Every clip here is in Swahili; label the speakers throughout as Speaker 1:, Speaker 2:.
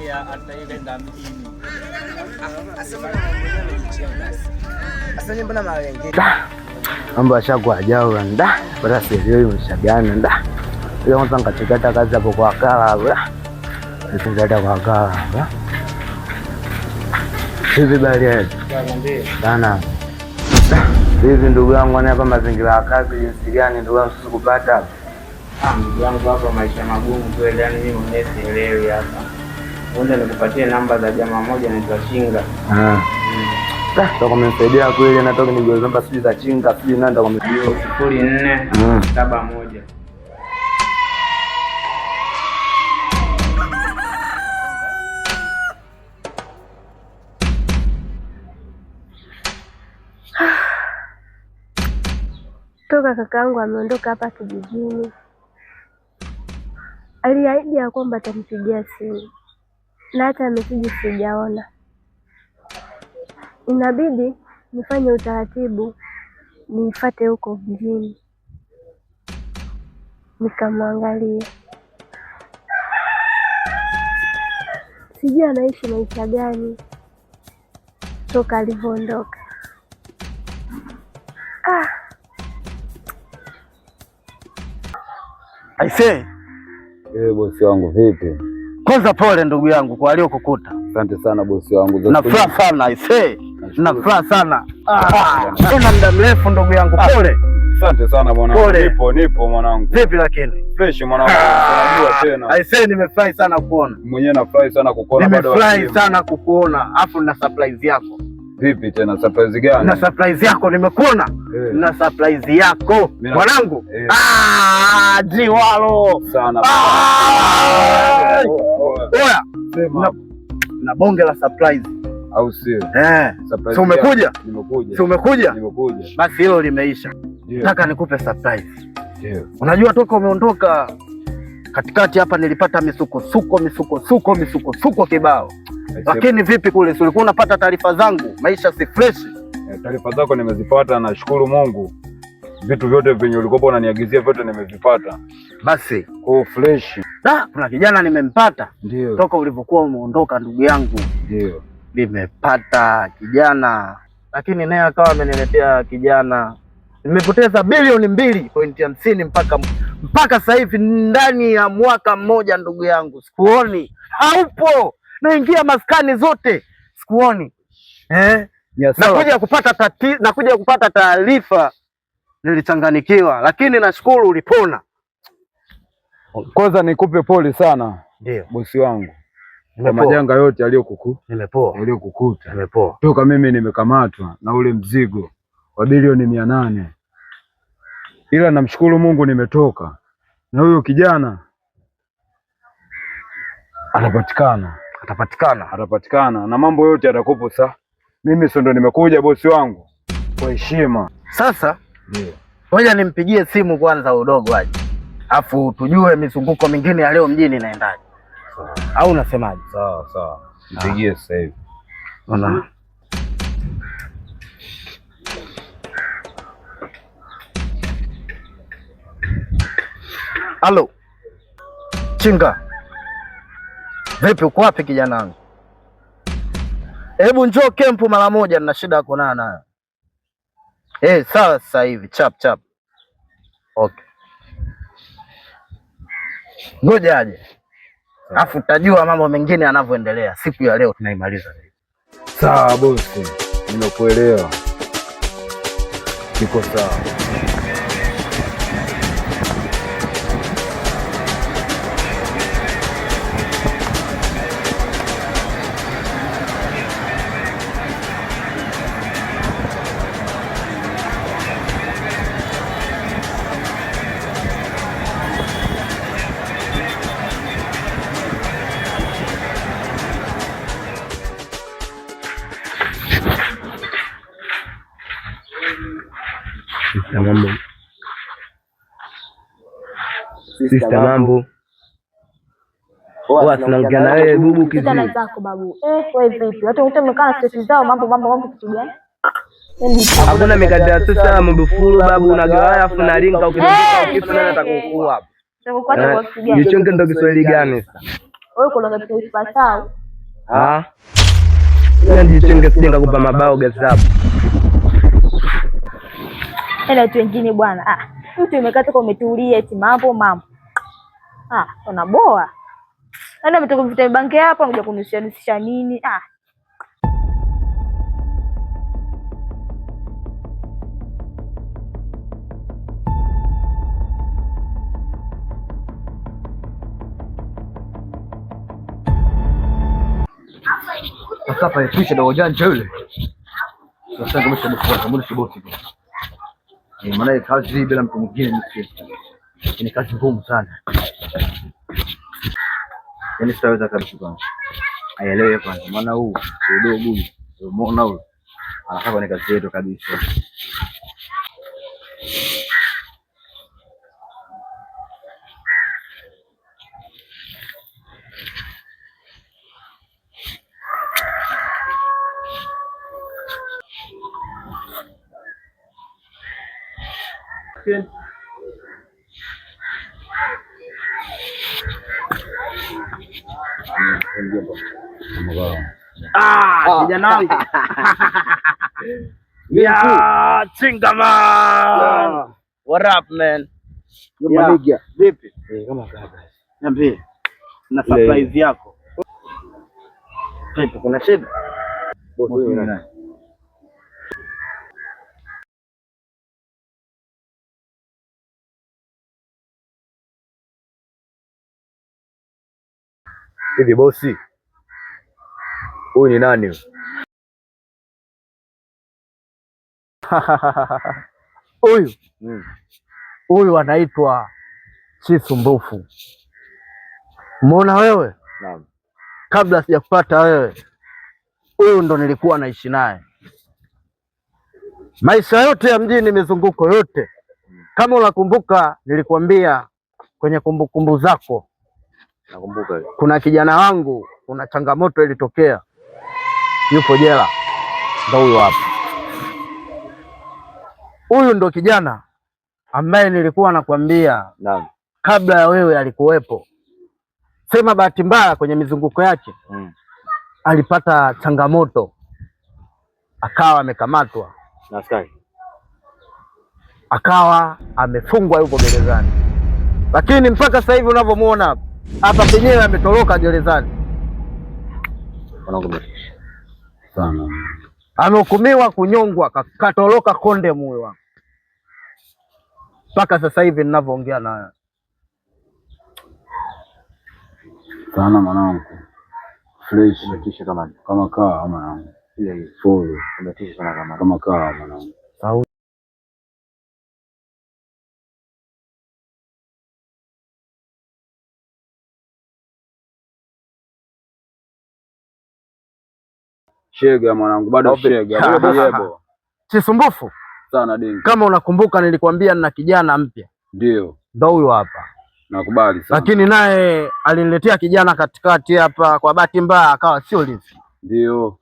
Speaker 1: hata ile nda mjini.
Speaker 2: Asante mbona mawenge. Mambo yashakuwa jao nda. Bora sielewi mshabiana nda. Ile kwanza nikachekata kazi hapo kwa kala bwana. Nikachekata kwa kala bwana. Hivi bali sana. Hivi ndugu yangu hapa mazingira ya kazi jinsi gani ndugu yangu sisi kupata?
Speaker 1: Ndugu yangu hapa maisha magumu kweli, yani mimi mwenyewe sielewi hapa. Ngoja nikupatie namba za jamaa moja anaitwa Chinga.
Speaker 2: Ndio kumsaidia kweli, natoka nigeuza namba sijui za Chinga, sijui nani ndio kumsaidia
Speaker 1: 0471.
Speaker 3: Toka kakaangu ameondoka hapa kijijini, aliahidi ya kwamba atanipigia simu na hata meseji sijaona. Inabidi nifanye utaratibu nifuate huko mjini nikamwangalia, sijui anaishi maisha gani toka alivyoondoka.
Speaker 2: Aisee.
Speaker 4: Bosi wangu vipi?
Speaker 2: Kwanza pole ndugu yangu kwa aliyokukuta.
Speaker 4: Asante sana bosi wangu.
Speaker 2: Na furaha sana aisee. Na furaha sana. Tuna muda mrefu ndugu yangu, pole.
Speaker 4: Asante sana mwanangu. Nipo mwanangu.
Speaker 2: Vipi lakini?
Speaker 4: Fresh mwanangu. Unajua tena.
Speaker 2: Aisee nimefurahi sana kukuona.
Speaker 4: Mwenyewe nafurahi sana kukuona
Speaker 2: bado. Nimefurahi sana kukuona. Afu na surprise yako.
Speaker 4: Vipi tena surprise gani?
Speaker 2: Na surprise yako nimekuona. Na surprise yako mwanangu. Jiwalo
Speaker 4: sana.
Speaker 2: Oya, sema na bonge la surprise
Speaker 4: au sio?
Speaker 2: So umekuja?
Speaker 4: Nimekuja.
Speaker 2: So umekuja?
Speaker 4: Nimekuja.
Speaker 2: Basi hilo limeisha. Nataka nikupe surprise. Unajua toka umeondoka katikati hapa nilipata misukosuko kibao. Lakini vipi kule, si ulikuwa unapata taarifa zangu? Maisha si fresh.
Speaker 4: Taarifa zako nimezipata, nashukuru Mungu. Vitu vyote venye ulikopo unaniagizia vyote nimevipata.
Speaker 2: Basi
Speaker 4: kwa fresh.
Speaker 2: Kuna kijana nimempata.
Speaker 4: Ndio.
Speaker 2: Toka ulivyokuwa umeondoka ndugu yangu.
Speaker 4: Ndio.
Speaker 2: Nimepata kijana. Lakini naye akawa ameniletea kijana. Nimepoteza bilioni 2.50 mpaka sasa hivi ndani ya mwaka mmoja ndugu yangu. Sikuoni. Haupo. Naingia maskani zote. Sikuoni. Nakuja kupata taarifa. Nilichanganikiwa, lakini nashukuru ulipona.
Speaker 4: Kwanza nikupe pole sana.
Speaker 2: Ndio.
Speaker 4: Bosi wangu. Kwa majanga yote aliyokukuta.
Speaker 2: Nimepoa.
Speaker 4: Toka mimi nimekamatwa na ule mzigo wa bilioni 800. Ila namshukuru Mungu nimetoka. Na huyo kijana atapatikana na mambo yote yatakopo sawa. Mimi sio ndo nimekuja bosi wangu kwa heshima.
Speaker 2: Sasa ngoja nimpigie simu kwanza udogo aje. Afu tujue mizunguko mingine ya leo mjini inaendaje. Au unasemaje?
Speaker 4: Sawa. Nipigie sasa hivi.
Speaker 2: Ona. Halo. Chinga. Vipi uko wapi kijana wangu? Hebu njoo kempu mara moja, nina shida ya kuonana nayo. Sawa sasa hivi, chap. Okay. Ngoja aje. Alafu utajua mambo mengine yanavyoendelea. Siku ya leo tunaimaliza.
Speaker 4: Sawa bosi. Nimekuelewa. Niko sawa.
Speaker 2: Sister mambo. Tunaongea na wewe bubu kizi.
Speaker 3: Kijana zako babu. Wewe vipi? Watu wote mmekaa na stress zao mambo kitu gani?
Speaker 2: Hakuna mikate ya sasa mambo fulu babu, unagawa afu na linka ukizunguka kitu nani atakukua hapo.
Speaker 3: Utakuwa kwa kitu gani?
Speaker 2: Jichonge ndo Kiswahili gani sasa?
Speaker 3: Wewe uko na Kiswahili sawa?
Speaker 2: Nijitenge sije nikakupa mabao gazabu.
Speaker 3: Ila watu wengine bwana, mtu imekaa toka umetulia eti mambo. Unaboa. Yaani umetoka kuvuta bange hapa unakuja kunishia nini?
Speaker 2: Sasa pale pisha dogo janja yule. Sasa kama shiboti. Maana kazi hii bila mtu mwingine ni kazi ngumu sana. Yaani sitaweza kabisa kwanza. Aelewe kwanza maana huu dogo huyu umeona huyu anataka ni kazi yetu kabisa. Kijana wangu. Chinga man. What up man? Vipi? Kama kaza. Niambie. Na surprise yako. Vipi kuna shida? Bosi nani? Hivi bosi, huyu ni nani? Huyu anaitwa Chisumbufu. Umeona wewe? Naam. Kabla sijakupata wewe, huyu ndo nilikuwa naishi naye maisha yote ya mjini, mizunguko yote. Kama unakumbuka nilikwambia kwenye kumbukumbu zako. Nakumbuka. Kuna kijana wangu, kuna changamoto ilitokea, yupo jela. Ndio huyo hapa. Huyu ndo kijana ambaye nilikuwa nakwambia. Naam. Kabla ya wewe alikuwepo. Sema bahati mbaya kwenye mizunguko yake alipata changamoto, akawa amekamatwa na askari, akawa amefungwa yuko gerezani. Lakini mpaka sasa hivi unavyomuona hapa penyewe ametoroka gerezani. Sana. Amehukumiwa kunyongwa, katoroka konde moyo wangu. Mpaka sasa hivi ninavyoongea naye.
Speaker 4: Sana mwanangu. Fresh umetisha kama kaa mwanangu. Ile full umetisha sana kama kaa mwanangu. Shega mwanangu, bado shega. Yebo.
Speaker 2: Chisumbufu
Speaker 4: sana dingi.
Speaker 2: Kama unakumbuka nilikwambia nina kijana mpya.
Speaker 4: Ndio.
Speaker 2: Ndio huyo hapa.
Speaker 4: Nakubali sana.
Speaker 2: Lakini naye aliniletea kijana katikati hapa, kwa bahati mbaya akawa sio lizi.
Speaker 4: Ndio.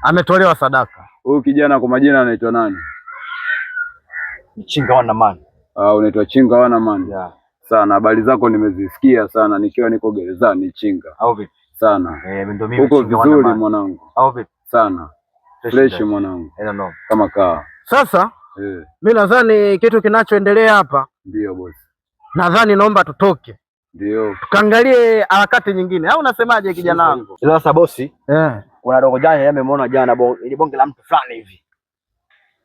Speaker 2: Ametolewa sadaka.
Speaker 4: Huyu kijana kwa majina anaitwa nani?
Speaker 2: Chinga wana man.
Speaker 4: Unaitwa Chinga wana man.
Speaker 2: Yeah.
Speaker 4: Sana, habari zako nimezisikia sana nikiwa niko gerezani Chinga.
Speaker 2: Au vipi?
Speaker 4: Sana.
Speaker 2: Ndio mimi.
Speaker 4: Uko vizuri mwanangu.
Speaker 2: Au vipi?
Speaker 4: Sana. Fresh mwanangu.
Speaker 2: No.
Speaker 4: Kama kaa.
Speaker 2: Sasa mimi nadhani kitu kinachoendelea hapa.
Speaker 4: Ndio bosi.
Speaker 2: Nadhani naomba tutoke.
Speaker 4: Ndio.
Speaker 2: Tukaangalie harakati nyingine. Au unasemaje kijana wangu?
Speaker 1: Sasa bosi, kuna dogo jana yeye amemuona jana ile bonge la mtu fulani hivi.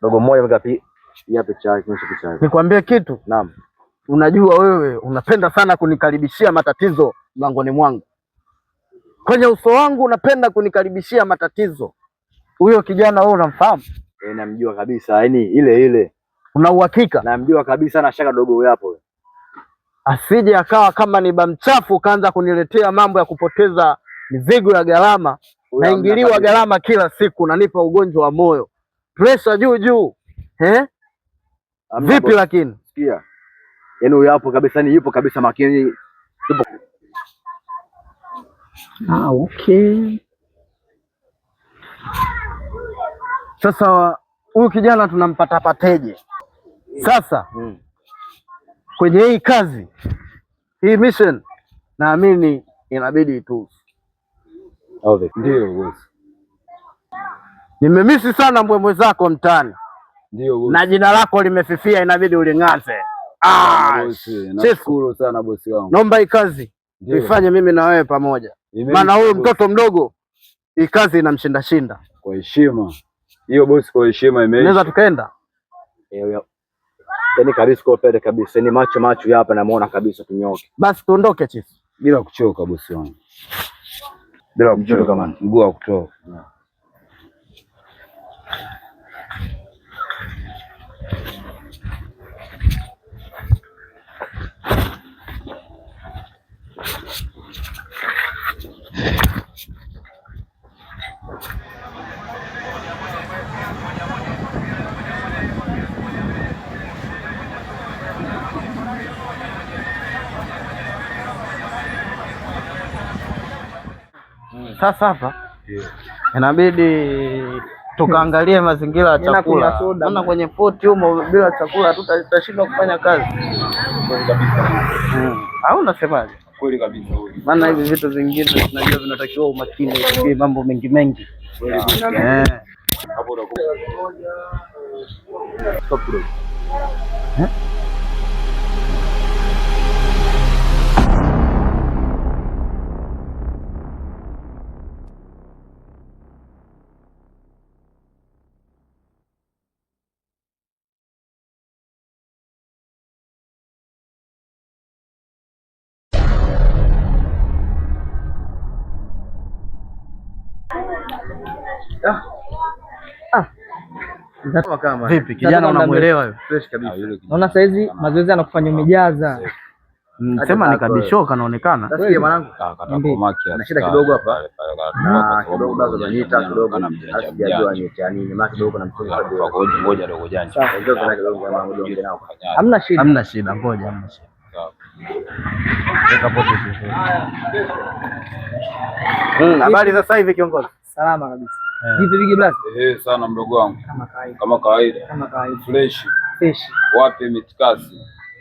Speaker 1: Dogo mmoja mgapi? Yapi cha kiasi.
Speaker 2: Nikwambie kitu?
Speaker 1: Naam.
Speaker 2: Unajua wewe unapenda sana kunikaribishia matatizo mlangoni mwangu. Kwenye uso wangu unapenda kunikaribishia matatizo. Huyo kijana wewe unamfahamu?
Speaker 1: Namjua kabisa, yaani ile.
Speaker 2: Una uhakika?
Speaker 1: Namjua kabisa na shaka dogo huyo hapo.
Speaker 2: Asije akawa kama ni bamchafu kaanza kuniletea mambo ya kupoteza mizigo ya gharama. Naingiliwa gharama kila siku, nanipa ugonjwa wa moyo. Pressure juu. Vipi lakini?
Speaker 1: Sikia. Yaani huyo hapo kabisa, ni yupo kabisa makini. Yupo.
Speaker 2: Okay. Sasa huyu kijana tunampata pateje? Sasa kwenye hii kazi, hii mission naamini inabidi tu
Speaker 4: Ndio bosi.
Speaker 2: Nimemisi sana mbwembwe zako mtaani.
Speaker 4: Ndio bosi.
Speaker 2: Na jina lako limefifia, inabidi uling'aze.
Speaker 4: Bosi, nashukuru sana bosi wangu.
Speaker 2: Naomba hii kazi tuifanye mimi na wewe pamoja, maana huyu mtoto mdogo hii kazi inamshinda.
Speaker 4: Kwa heshima hiyo bosi, kwa heshima imeisha.
Speaker 2: Naweza tukaenda?
Speaker 5: Yaani kabisa kwa pele kabisa. Ni macho hapa namuona kabisa tunyoke.
Speaker 2: Basi tuondoke chief.
Speaker 4: Bila kuchoka bosi wangu. Bila kuchoka man. Mguu wa kutoka.
Speaker 2: Sasa hapa inabidi tukaangalie mazingira ya chakula. Maana kwenye poti humo bila chakula tutashindwa kufanya kazi. Au unasemaje?
Speaker 4: Kweli kabisa.
Speaker 2: Maana hivi vitu vingine tunajua vinatakiwa umakini, mambo mengi.
Speaker 4: Hapo ndo.
Speaker 5: Stop bro.
Speaker 2: Vipi kijana, unamuelewa yule?
Speaker 5: Fresh kabisa.
Speaker 6: Naona saa hizi mazoezi anakufanya umejaza.
Speaker 2: Sema nikabishoka naonekana.
Speaker 5: Nasikia mwanangu.
Speaker 4: Na
Speaker 5: shida kidogo hapa. Kidogo bado unaniita kidogo. Asijajua ni cha nini. Maana kidogo na mtoto wako.
Speaker 4: Ngoja dogo janja.
Speaker 6: Hamna shida.
Speaker 2: Hamna shida, ngoja hamna shida. Weka pote hivi. Habari za sasa hivi kiongozi?
Speaker 6: Salama kabisa. Vipi Big Blast?
Speaker 4: Sana mdogo wangu. Kama kawaida. Fresh. Wapi mitikasi?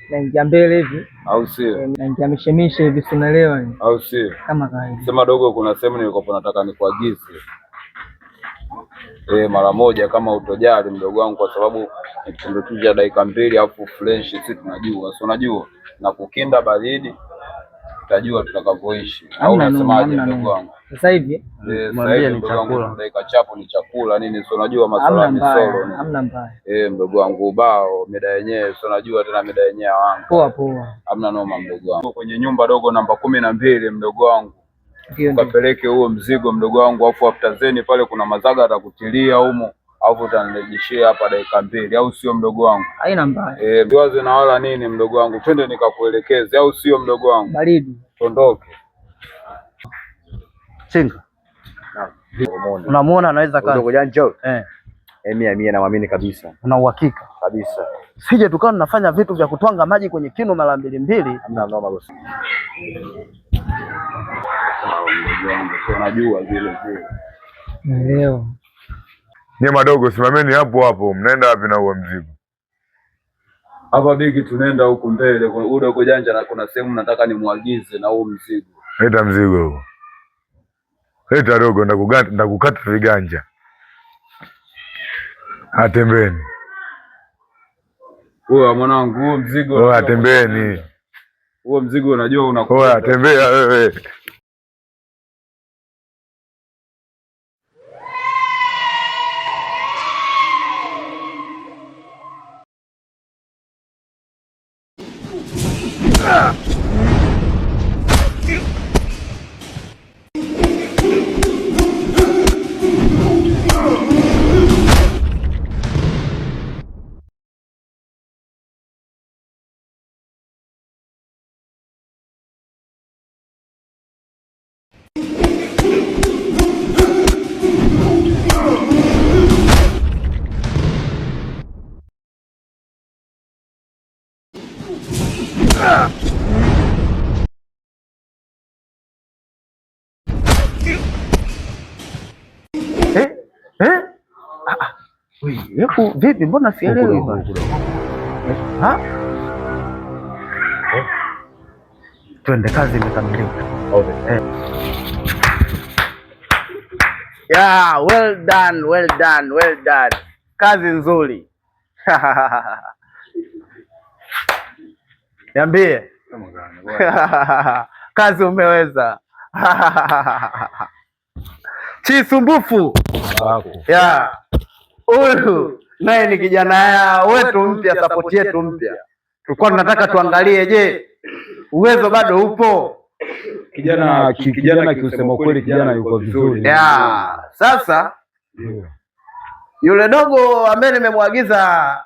Speaker 6: Naingia mbele hivi.
Speaker 4: Au sio?
Speaker 6: Naingia mishemishe hivi tunaelewa ni.
Speaker 4: Au sio?
Speaker 6: Kama kawaida.
Speaker 4: Sema dogo, kuna sehemu nilikuwa nataka nikuagize. Mara moja kama utojali mdogo wangu, kwa sababu kitendo tu cha dakika 2 afu fresh sisi tunajua. Si unajua? Na kukinda baridi tutajua tutakavyoishi. Au unasemaje mdogo wangu?
Speaker 6: Sasa hivi
Speaker 2: mwambie ni chakula.
Speaker 4: Dakika chapu ni chakula nini, si unajua masuala ya misoro ni.
Speaker 6: Hamna mbaya.
Speaker 4: Mdogo wangu ubao meda yenyewe, si unajua tena meda yenyewe wangu.
Speaker 6: Poa.
Speaker 4: Hamna noma mdogo wangu. Kwenye nyumba dogo namba 12 mdogo wangu. Ukapeleke huo mzigo mdogo wangu, afu after zeni pale kuna mazaga atakutilia humo, afu utanirejeshia hapa dakika 2, au sio mdogo wangu?
Speaker 6: Haina mbaya.
Speaker 4: Viwaze na wala nini mdogo wangu, twende nikakuelekeze, au sio mdogo wangu?
Speaker 6: Baridi.
Speaker 4: Tondoke.
Speaker 2: Chinga. Unamuona anaweza kazi.
Speaker 5: Ndogo janja. Mimi naamini kabisa.
Speaker 2: Una uhakika?
Speaker 5: Kabisa.
Speaker 2: Sije tukawa tunafanya vitu vya kutwanga maji kwenye kinu mara 2.
Speaker 5: Hamna noma bosi.
Speaker 4: Unajua vile.
Speaker 6: Leo.
Speaker 7: Nye madogo simameni hapo, mnaenda wapi na huo mzigo?
Speaker 4: Hapa Bigi tunaenda huku mbele, uko janja na kuna sehemu nataka nimwagize na huo mzigo.
Speaker 7: Leta mzigo huo. Leta dogo, ndakukata viganja. Atembeni.
Speaker 4: Wewe mwanangu, huo mzigo.
Speaker 7: Wewe atembeni.
Speaker 4: Huo mzigo unajua unakuwa.
Speaker 7: Wewe atembea wewe.
Speaker 2: Vipi, mbona sielewi bwana? Twende, kazi imekamilika. Yeah, well done, well done, well done. Kazi nzuri. Niambie. Kazi umeweza. Chisumbufu. Yeah. Huyu naye ni kijana wetu mpya, support yetu mpya. Tulikuwa tunataka tuangalie, je, uwezo bado upo?
Speaker 4: Kijana kiusema kweli, kijana yuko vizuri.
Speaker 2: Yeah. Sasa yule dogo ambaye nimemwagiza,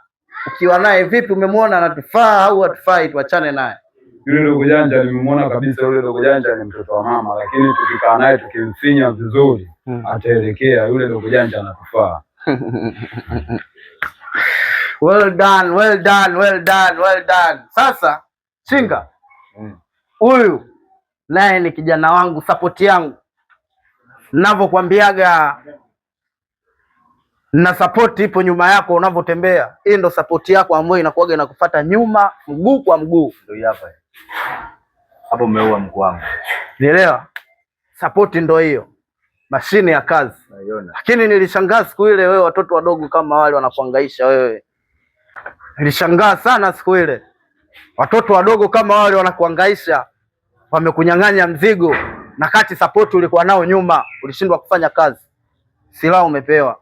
Speaker 2: ukiwa naye vipi, umemwona anatufaa au hatufai tuachane naye?
Speaker 4: Yule dogo janja nimemwona kabisa, yule dogo janja ni mtoto wa mama, lakini tukikaa naye tukimfinya vizuri ataelekea. Yule dogo janja anatufaa.
Speaker 2: Well done, well done, well done, well done. Sasa Chinga, huyu naye ni kijana wangu, support yangu. Ninavyokuambiaga na support ipo nyuma yako unavyotembea. Hii ndo support yako ambayo inakuaga inakufuata nyuma, mguu kwa mguu.
Speaker 5: Ndio hapa. Hapo umeua mkuu wangu.
Speaker 2: Nielewa? Support ndo hiyo. Mashine ya kazi.
Speaker 5: Naiona.
Speaker 2: Lakini nilishangaa siku ile wewe watoto wadogo kama wale wanakuhangaisha wewe. Nilishangaa sana siku ile. Watoto wadogo kama wale wanakuhangaisha, wamekunyang'anya mzigo, na kati support ulikuwa nao nyuma, ulishindwa kufanya kazi. Silaha umepewa,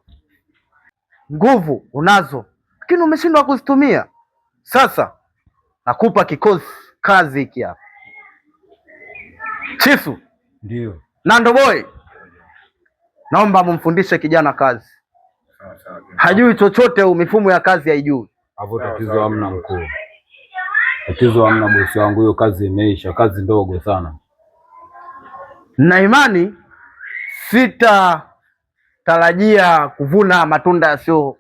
Speaker 2: nguvu unazo, lakini umeshindwa kuzitumia. Sasa nakupa kikosi kazi hiki hapa. Chifu.
Speaker 4: Ndio.
Speaker 2: Nando boy, naomba mumfundishe kijana kazi. Hajui chochote, mifumo ya kazi haijui.
Speaker 4: Hapo tatizo hamna mkuu. Tatizo hamna bosi wangu, hiyo kazi imeisha, kazi ndogo sana.
Speaker 2: Na imani sitatarajia kuvuna matunda yasio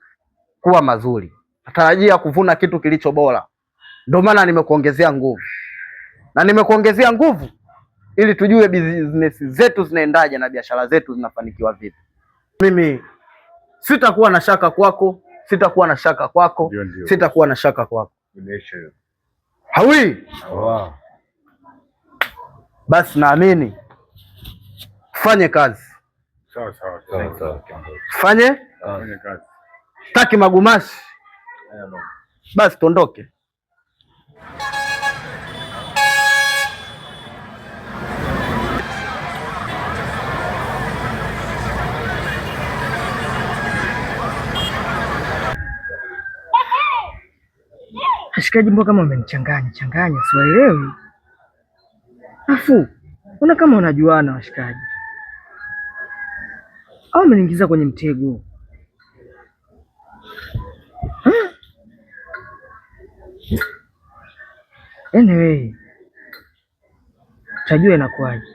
Speaker 2: kuwa mazuri. Natarajia kuvuna kitu kilicho bora. Ndio maana nimekuongezea nguvu. Na nimekuongezea nguvu ili tujue business zetu zinaendaje na biashara zetu zinafanikiwa vipi. Mimi sitakuwa na shaka kwako, sitakuwa na shaka kwako, sitakuwa na shaka kwako. Hawi?
Speaker 4: Wow.
Speaker 2: Basi naamini fanye kazi.
Speaker 7: Sawa.
Speaker 2: Fanye
Speaker 7: kazi.
Speaker 2: Taki magumashi. Basi tuondoke.
Speaker 6: Ashikaji, mbona kama umenichanganya, siwaelewi. Afu, una kama unajuana washikaji. Au umeniingiza kwenye mtego? Anyway, tajua inakuwaje.